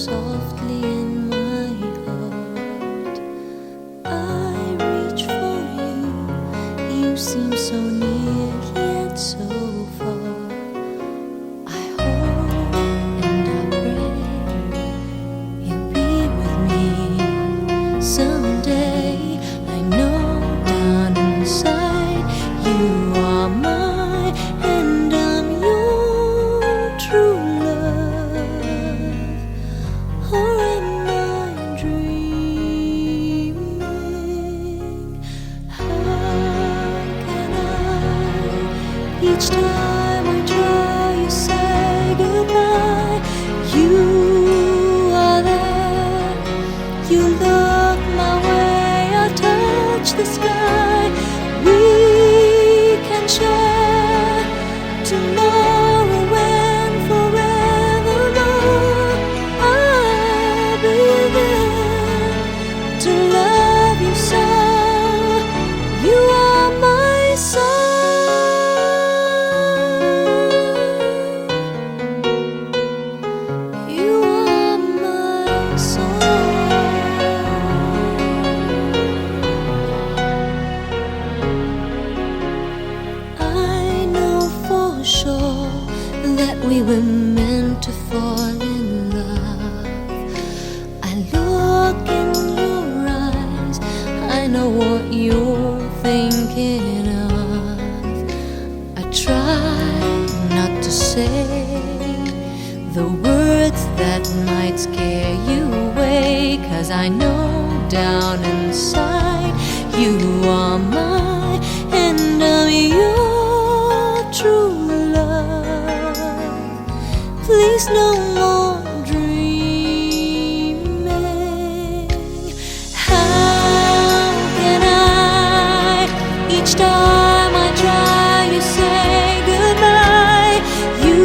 softly in my heart. I reach for you, you seem so near yet so far. I hope and I pray you'll be with me someday. I know down inside you are mine and I'm your true love. Or am I dreaming? How can I? Each time I try, you say goodbye. You are there. You look my way. I touch the sky. We can share tomorrow and forevermore. I'll be there to love you so. You are my sun. You are my sun. I know for sure that we were meant to fall in love. I look in your eyes, I know what you're thinking of. I try not to say the words that might scare you away, 'cause I know down inside you are mine and I'm your true love. Please no more dreaming. How can I? Each time I try, you say goodbye. You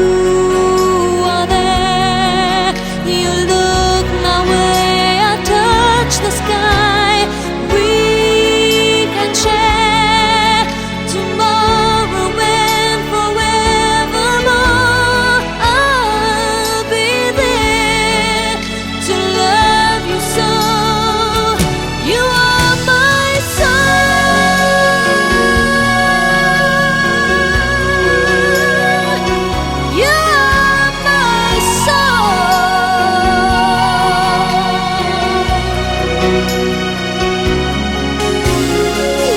are there. You look my way. I touch the sky. We can share tomorrow and forevermore. I'll be there to love you so. You are my sun. You are my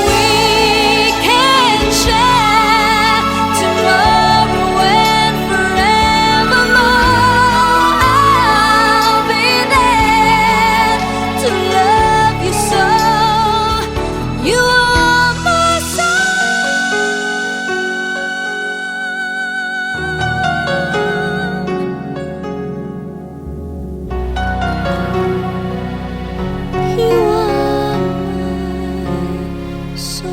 We can share tomorrow and forevermore. I'll be there to love you so. You are my You are my soul.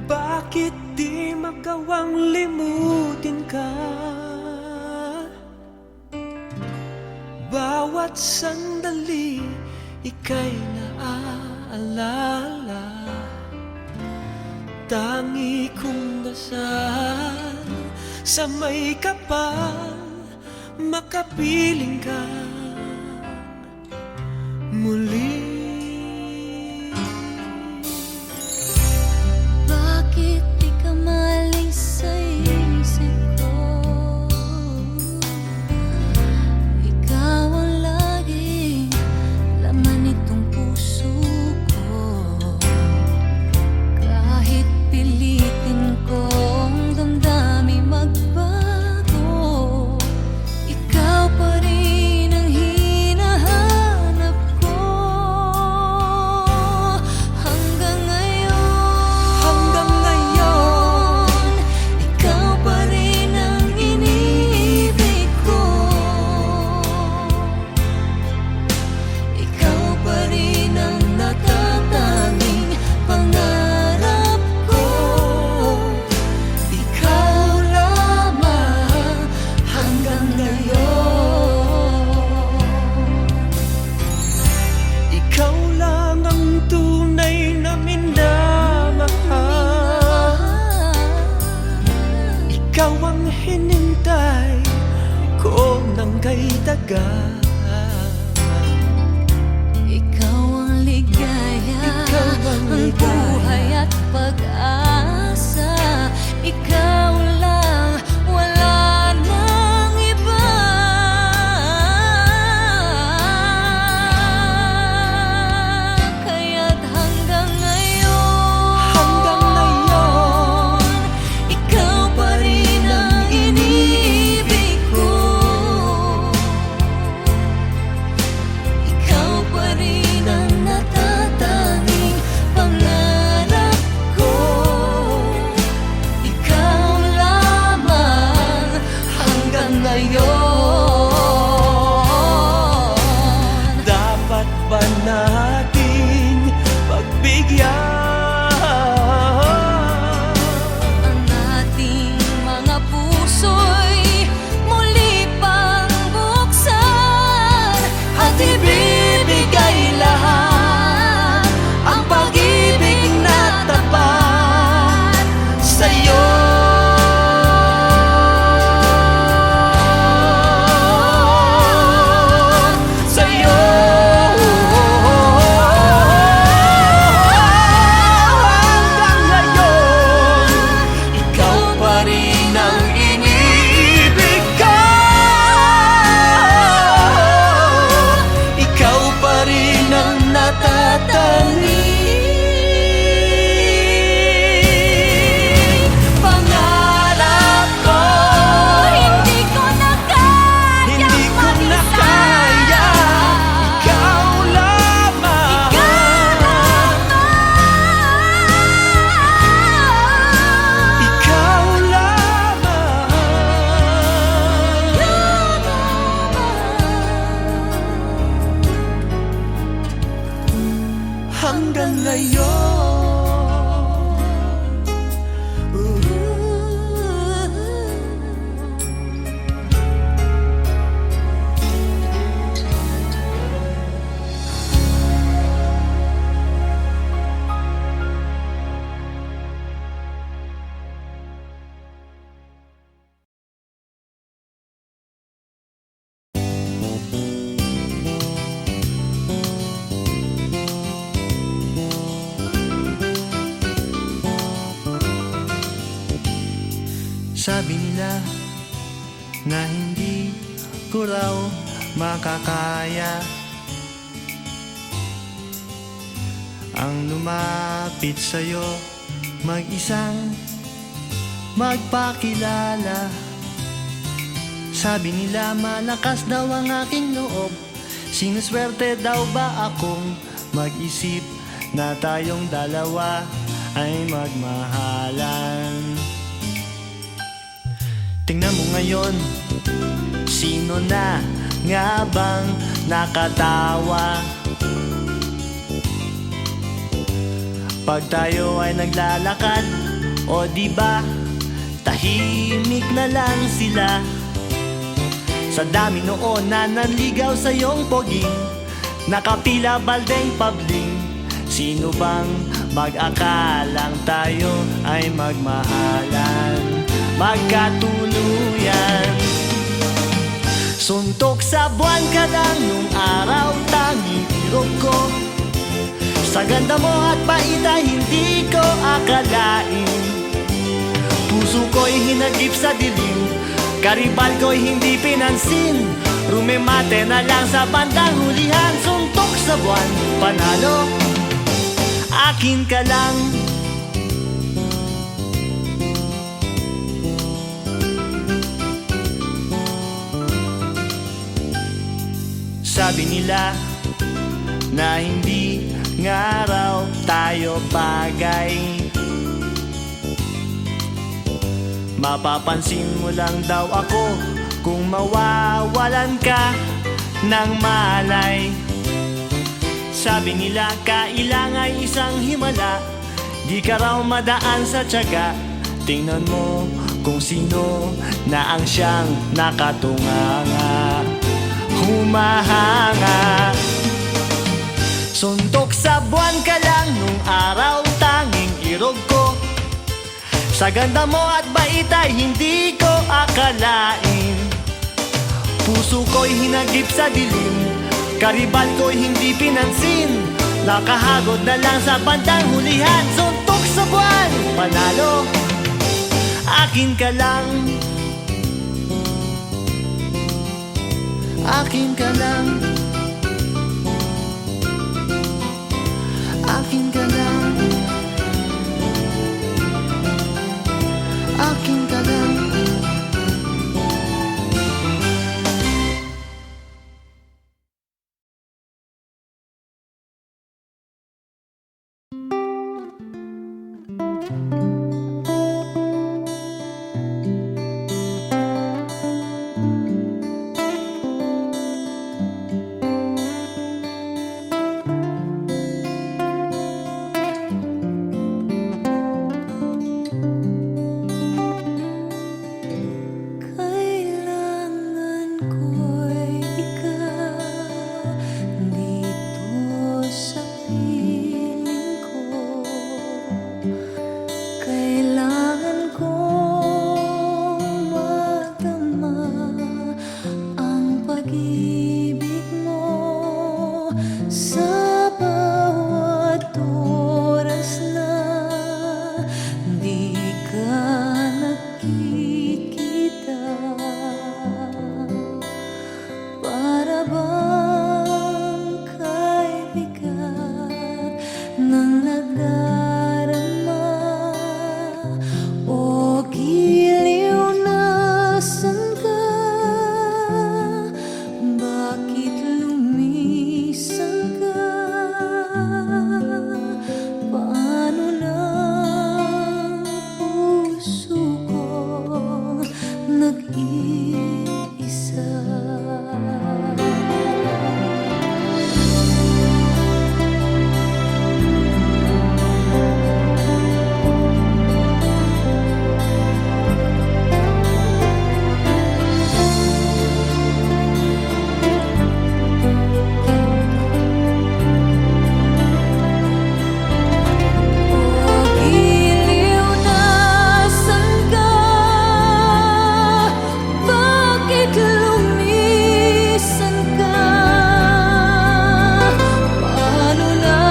Bakit di magawang limutin ka? Bawat sandali ika'y naaalala. Tangi kong dasal sa may kapal, makapiling ka muli. Bakit di ka maling sa isip ko? Ikaw ang laging laman nitong puso ko. Kahit pilitin kong damdamin magbago, ikaw pa rin ang hinahanap ko. talaga. Ikaw ang ligaya, Ikaw ang ang ligaya. buhay at pag-asa. Ikaw lang, wala nang iba. Kaya't hanggang ngayon, ikaw pa rin ang inibig ko. Ikaw pa rin ang natatanging pangarap ko. Ikaw lamang hanggang ngayon. Dapat ba nating pagbigyan Ang ating mga puso'y muli pang buksan at ibibigay lahat ang pag-ibig na tapat sa'yo. sa'yo? Hanggang ngayon, ikaw pa rin ang inibig ko. Ikaw pa rin ang natatanging pangarap ko. Hindi ko na kaya Hindi ko na kaya, ikaw lamang. Ikaw lamang. Hanggang ngayon. Sabi nila na hindi ko raw makakaya ang lumapit sa'yo, mag-isang magpakilala. Sabi nila malakas daw ang aking loob, sinuswerte daw ba akong mag-isip na tayong dalawa ay magmahalan. Tingnan mo ngayon, sino na nga bang nakatawa pag tayo ay naglalakad? O di ba tahimik na lang sila sa dami noon na nanligaw sa iyong poging, nakapila baldeng pabling. Sino bang mag-akalang tayo ay magmahalan, magkatuluyan? Suntok sa buwan ka lang nung araw, tanging irog ko. Sa ganda mo at bait ay hindi ko akalain. Puso ko'y hinagip sa dilim, karibal ko'y hindi pinansin. Rumemate na lang sa bandang hulihan. Suntok sa buwan, panalo, akin ka lang. Sabi nila na hindi nga raw tayo bagay, mapapansin mo lang daw ako kung mawawalan ka ng malay. Sabi nila kailangan isang himala, di ka raw madaan sa tiyaga. Tingnan mo kung sino na ang siyang nakatunganga, humahanga. Suntok sa buwan ka lang nung araw, tanging irog ko. Sa ganda mo at bait ay hindi ko akalain. Puso ko'y hinagip sa dilim, karibal ko'y hindi pinansin. Nakahagod na lang sa bandang hulihan, suntok sa buwan, panalo, akin ka lang. Akin ka lang. Akin ka lang. Akin ka lang. Kailangan ko'y ikaw dito sa piling ko. Kailangan kong madama ang pag-ibig mo sa bawat oras na di ka nakikita. Para bang kaibigan ng nadarama o giliw na saan ka? Bakit lumisan ka? Paano na puso ko nag-iisa? Giliw na saan ka? Bakit lumisan ka? Paano na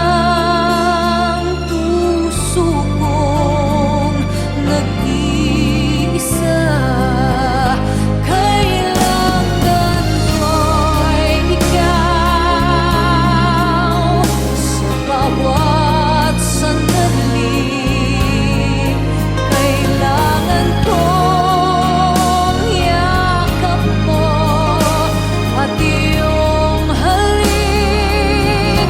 ang puso kong nag-iisa? Kailangan ko'y ikaw sa bawat sandali. Kailangan kong yakap mo at iyong halik.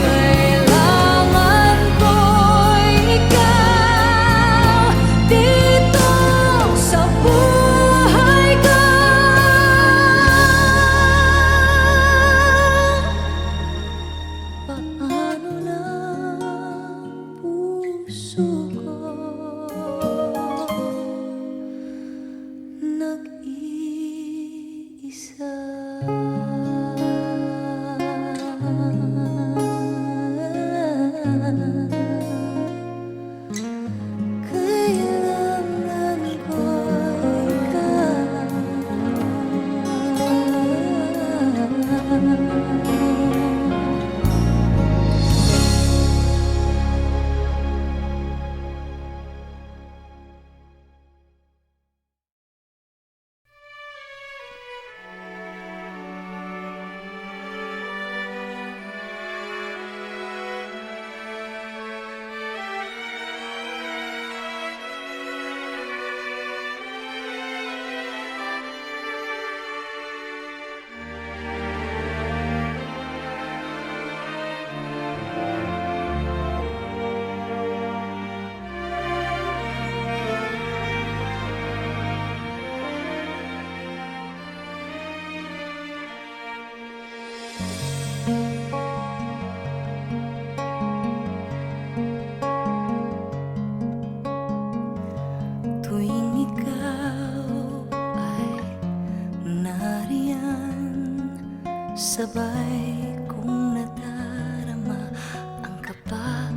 Kailangan ko'y ikaw dito sa buhay ko. Paano na puso ko nag-iisa? Kailangan ko ikaw. Tuwing ikaw ay nariyan, sabay kong nadarama ang kaba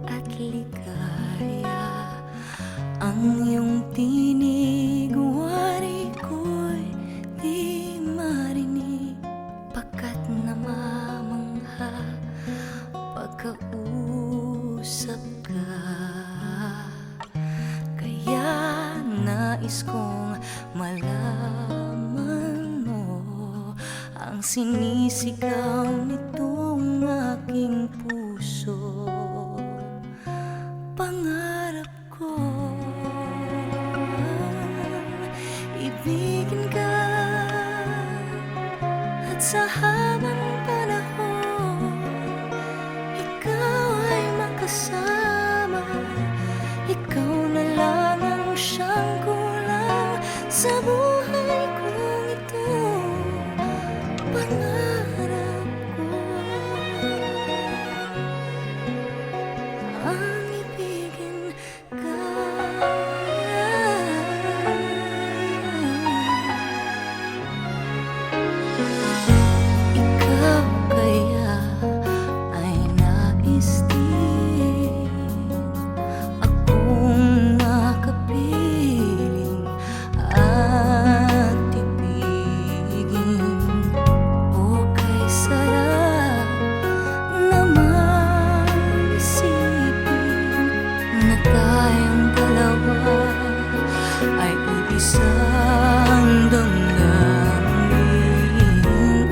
at ligaya. Ang iyong tinig, wari ko'y di ma sinisigaw nitong aking puso. Pangarap ko ibigin ka, at sa habang panahon ikaw ay makasama. Ikaw na lang ang siyang kulang sa buhay kong ito. Pangarap ko ang ibigin ka. Ikaw kaya ay nais din akong makapiling at ibigin. O kay sarap naman isipin na tayong dalawa ay iisang damdamin.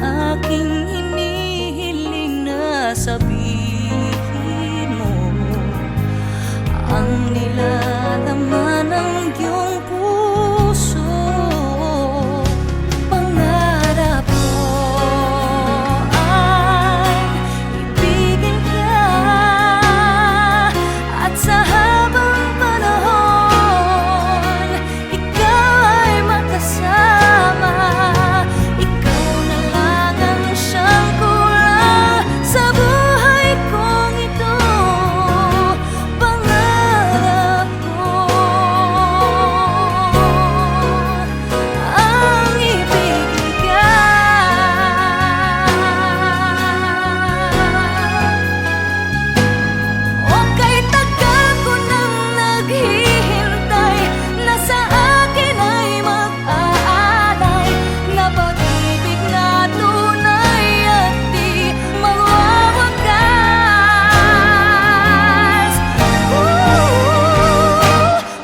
Aking hinihiling na sabihin mo ang nilalaman ng iyong puso. Pangarap ko ay ibigin ka, at sa habang panahon ikaw ay makasama. Ikaw na lang ang siyang kulang sa buhay kong ito. Pangarap ko ang ibigin ka. O kay tagal ko nang naghihintay na sa akin ay mag-aalay na pag-ibig na tunay at di mawawakas.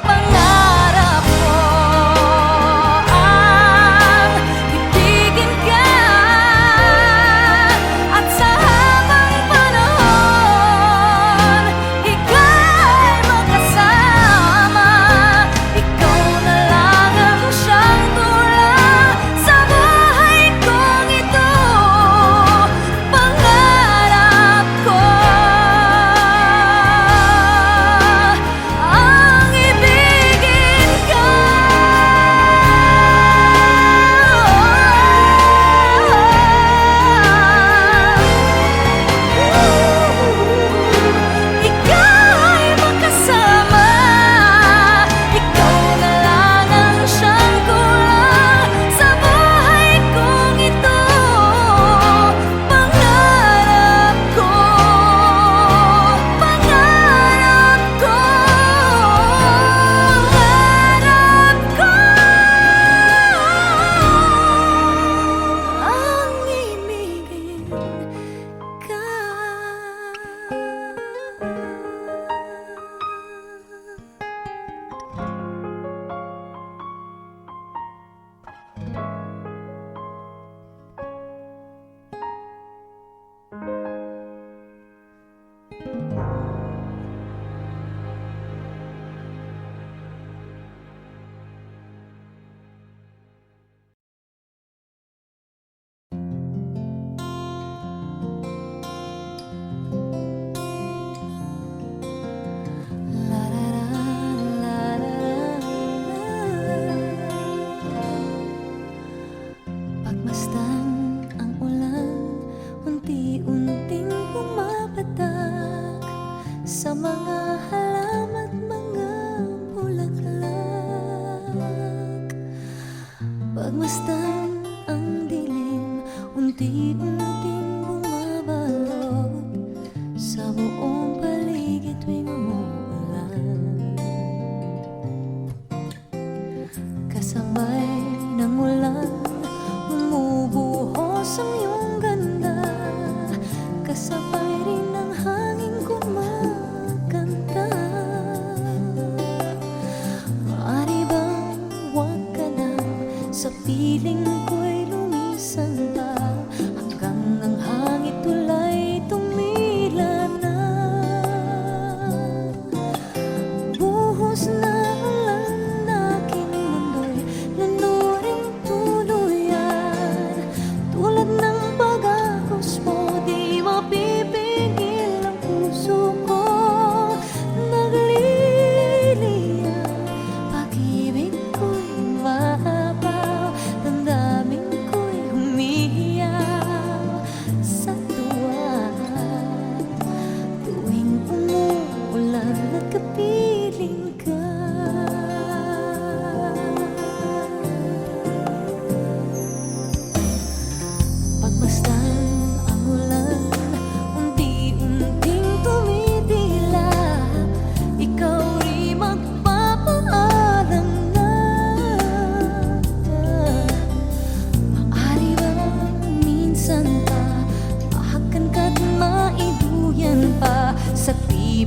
Pangarap ko ang ibigin ka, at sa habang panahon ikaw ay makasama. Ikaw na lang ang siyang kulang sa buhay kong ito. Pangarap ko ang ibigin ka. Ikaw ay makasama. Ikaw na lang ang siyang kulang sa buhay kong ito. Pangarap ko, pangarap ko, pangarap ko ang ibigin ka. Pagmasdan ang ulan, unti-unting pumapatak sa mga halaman at mga bulaklak. Pagmasdan ang dilim, unti-unting bumabalot sa buong paligid tuwing umuulan. Kasabay ng ulan, bumubuhos ang iyong ganda. Kasabay rin ng hangin kumakanta. Maaari bang huwag ka na sa piling ko'y lumisan pa?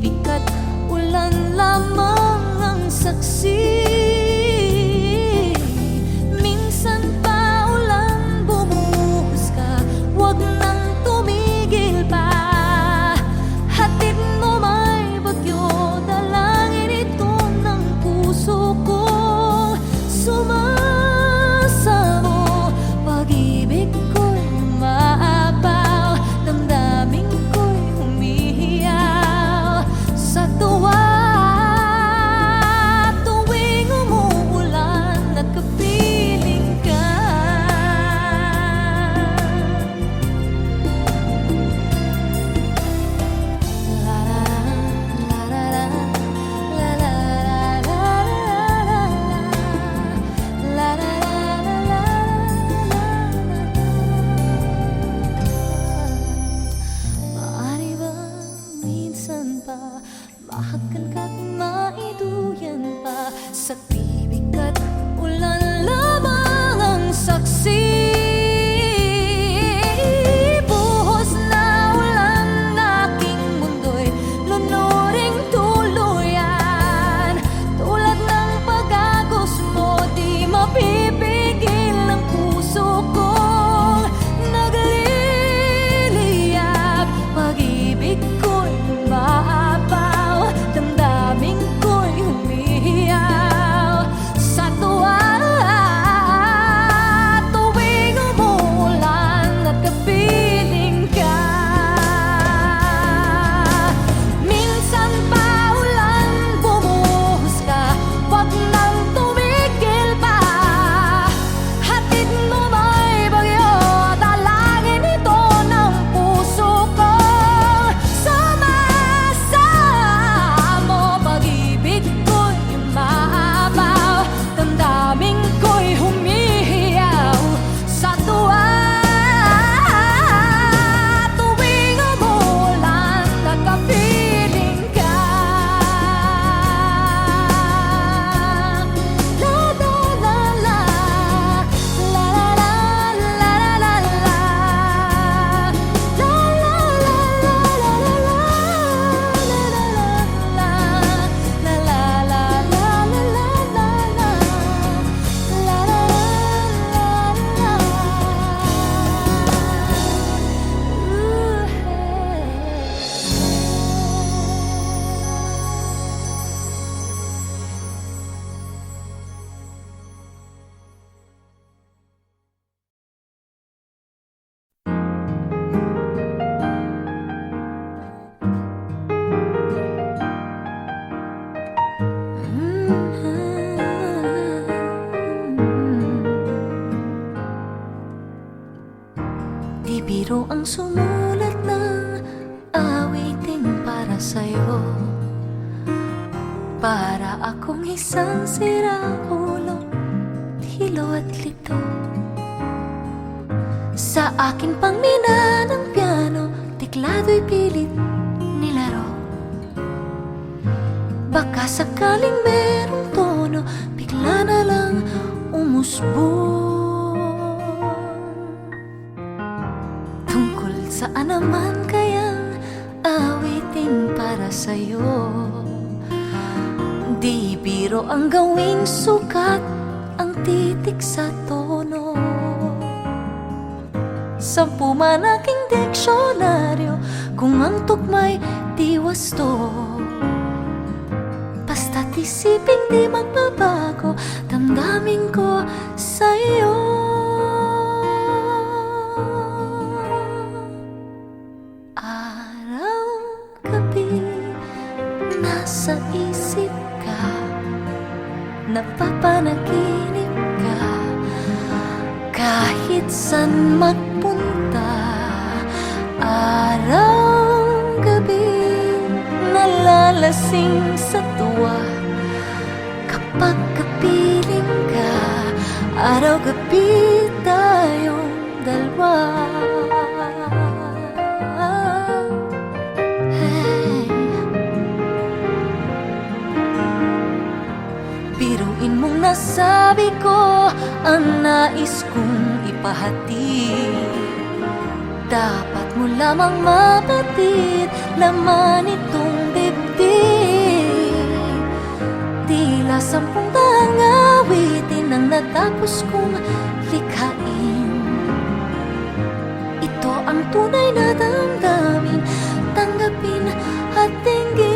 pag-ibig at ulan lamang ang saksi. Minsan pa ulan bumuhos ka, wag nang tumigil pa. Hatid mo may bagyo, dalangin ito ng puso ko. Sumasamo, pag-ibig ko'y umaapaw, damdamin ko'y humihiyaw sa tuwa. Tuwing umuulan, nagkapiling ka. Maaari ba minsan pa mahakan ka't maiduyan pa, sa pibig at ulan lamang ang saksi. Buhos na ulan, aking mundo'y lunuring tuluyan. Tulad ng pag-agos mo, di mapipigil ang puso kong nagliliyab. Pag-ibig ko'y umaapaw, damdamin ko'y humihiyaw sa tuwa. Tuwing umuulan, nagkapiling ka. Minsan pa ulan bumuhos ka, wag nang tumigil pa. Hatid mo may bagyo, dalangin ito ng puso ko. Sumasamo, pag-ibig ko'y umaapaw, damdamin ko'y humihiyaw sa tuwa. Tuwing umuulan, nagkapiling ka. La la la la, la la la la la la, la la la la la la la, la la la la la la Di biro ang sumulat ng awiting para sa'yo, para akong isang siraulo, hilo at lito. Sa akin pang mina ng piano, tiklado'y pilit nilaro. Baka sakaling merong tono, bigla na lang umusbong. Tungkol saan naman kayang awiting para sa'yo? Di biro ang gawing sukat, ang titik sa tono. 10 man aking diksyonaryo, kung ang tugma'y di wasto. Basta't isiping di magbabago, damdamin ko sa'yo. Araw, gabi, nasa isip ka, napapanaginip ka. Kahit san magpunta, araw, gabi, nalalasing sa tuwa. Kapag kapiling ka, araw-gabi tayong dalawa. Hey. Biruin mong nasabi ko ang nais kong ipahatid. Dapat mo lamang mapatid, laman itong dibdib. 10,000 awitin ang natapos kong likhain. Ito ang tunay na damdamin, tanggapin at tinggin.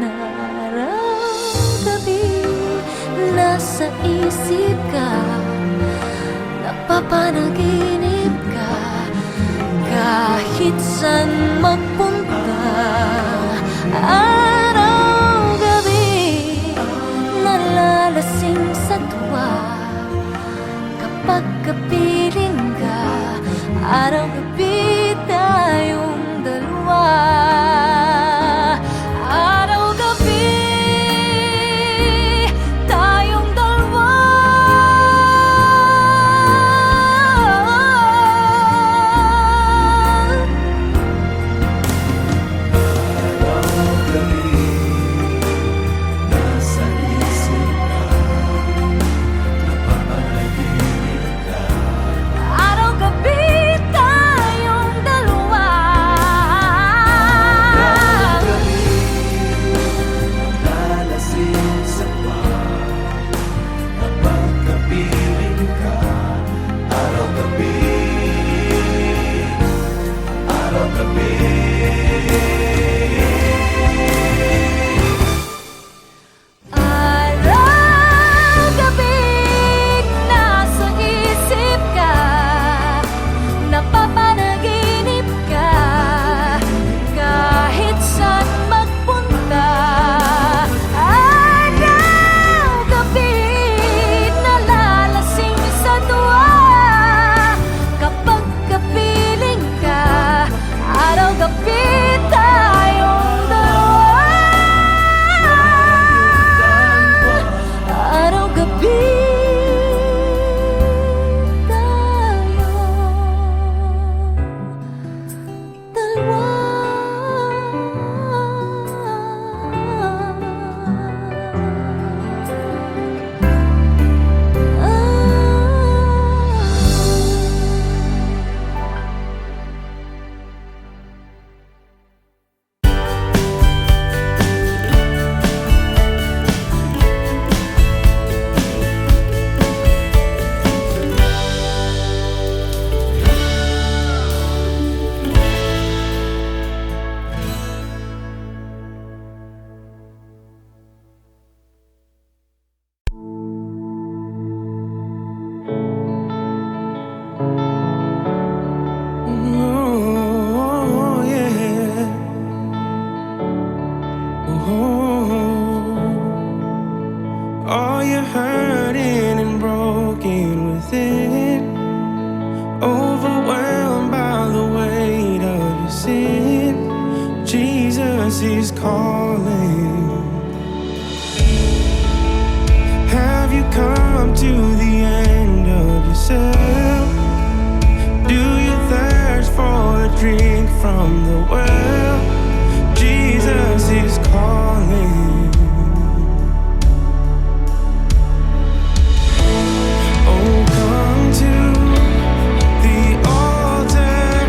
Araw-gabi nasa isip ka, napapanaginip ka, kahit saan magpunta. Araw-gabi nalalasing sa tuwa, kapag kapiling ka. Araw-gabi tayong dalawa. Araw-gabi tayong dalawa. Nasa isip ka, napapanaginip ka. Araw-gabi tayong dalawa. Araw-gabi, nalasing sa tuwa, kapag kapiling ka. Araw-gabi, araw-gabi. Araw-gabi nasa isip ka, napapanaginip ka, kahit saan magpunta. Araw-gabi nalalasing sa tuwa, kapag kapiling ka. Araw-gabi tayong dalawa. Araw-gabi tayong dalawa. Oh, yeah. Oh, are you hurting and broken within? Overwhelmed by the weight of your sin? Jesus is calling. Have you come to the end of yourself? Do you thirst for a drink from the well? Jesus is calling. Oh, come to the altar.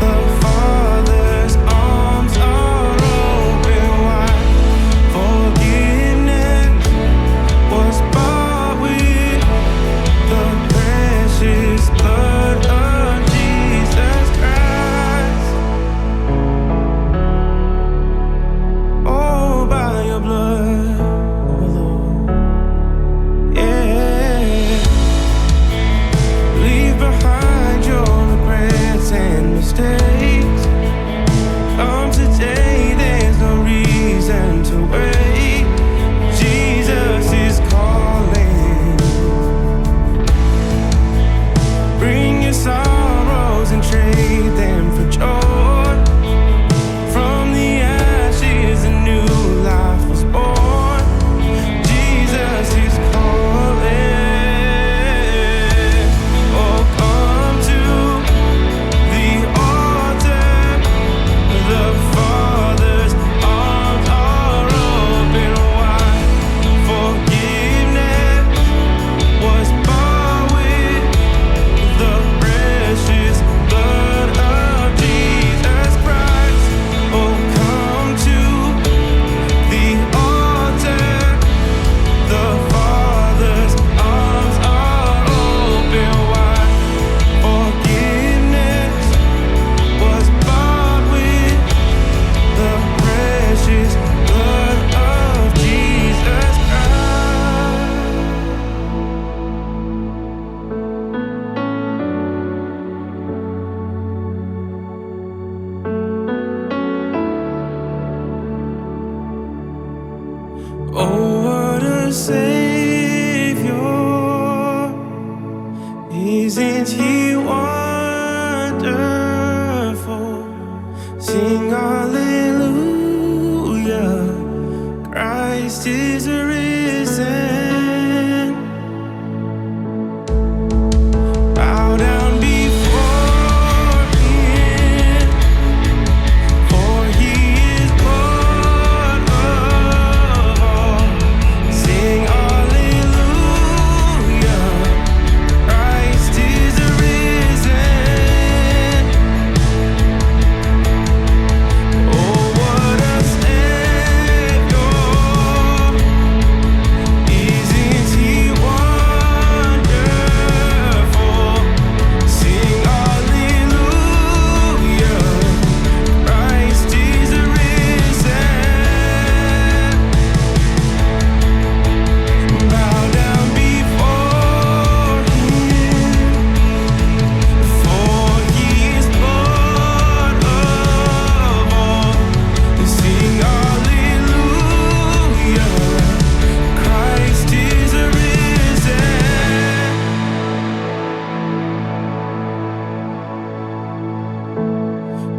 The Father's arms are open wide. Forgiveness was bought with the precious blood of Jesus Christ. Isn't he wonderful? Sing hallelujah, Christ is risen. Bow down before him, for he is Lord of all. Sing hallelujah, Christ is risen. Oh, what a Savior! Isn't he wonderful? Sing hallelujah, Christ is risen. Bow down before him, for he is Lord of all. Sing hallelujah, Christ is risen.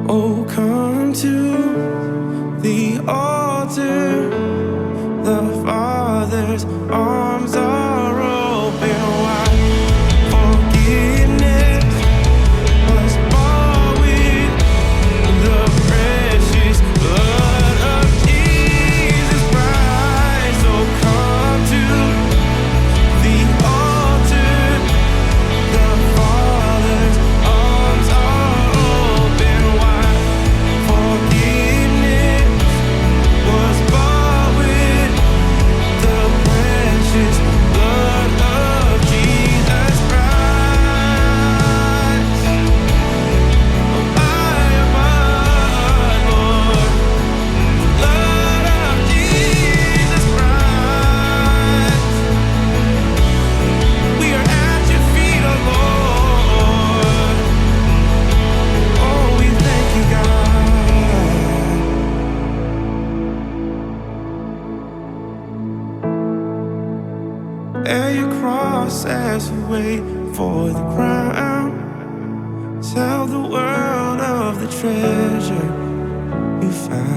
Oh, come to the altar. The Father's arms are open wide. Forgiveness was bought with the precious blood of Jesus Christ. So come to the altar. The Father's arms are open wide. Forgiveness was bought with the precious blood of Jesus Christ. Oh, Lord, blood of Jesus Christ. We are at your feet, oh Lord. Oh, we thank you, God. Bear your cross as you wait for the crown. Tell the world of the treasure you found.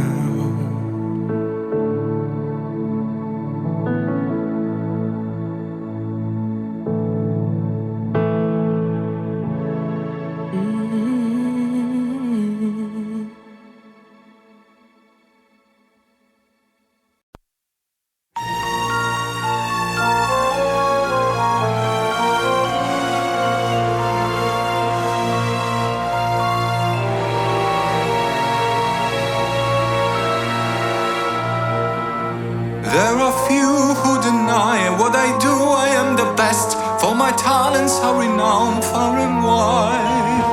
There are few who deny what I do, I am the best, for my talents are renowned far and wide.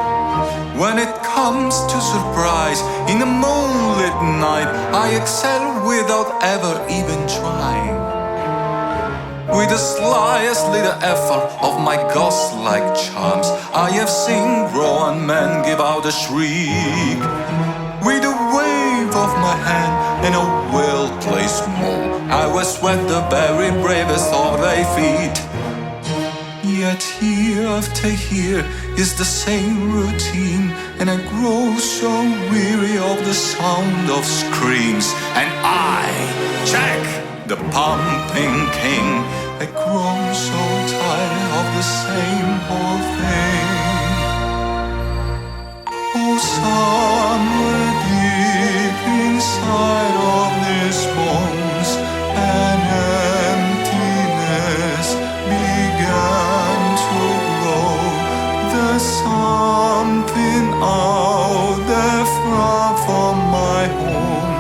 When it comes to surprise, in a moonlit night, I excel without ever even trying. With the slyest little effort of my ghost-like charms, I have seen grown men give out a shriek. With a wave of my hand and a well-placed move, I will sweat the very bravest of their feet. Yet year after year is the same routine, and I grow so weary of the sound of screams. And I, Jack, the pumping king, I grow so tired of the same old thing. Oh, somewhere deep inside of these bones, an emptiness began to grow. There's something out there far from my home,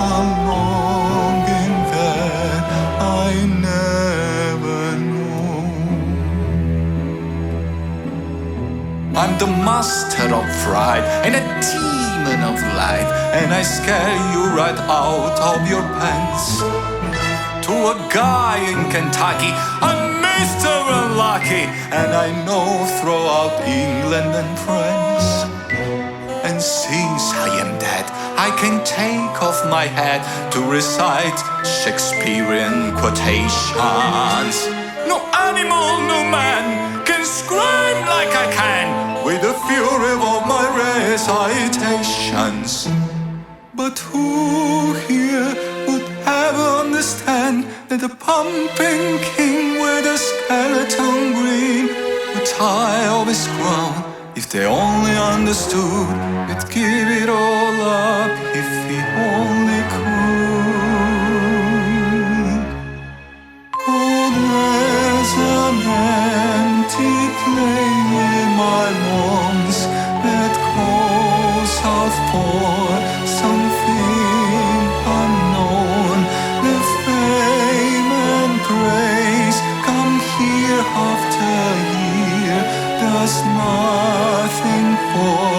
a longing that I never knew. I'm the master of fright and a demon of light, and I scare you right out of your pants. To a guy in Kentucky, I'm Mr. Unlucky, and I know throughout England and France. And since I am dead, I can take off my hat to recite Shakespearean quotations. No animal, no man can scream like I can with the fury of my recitations. But who here would ever understand that the pumping king with a skeleton green would tire of his crown? If they only understood, he'd give it all up if he only could. Oh, there's an empty plane in my lungs that calls out for something unknown. The fame and praise come year after year, does nothing for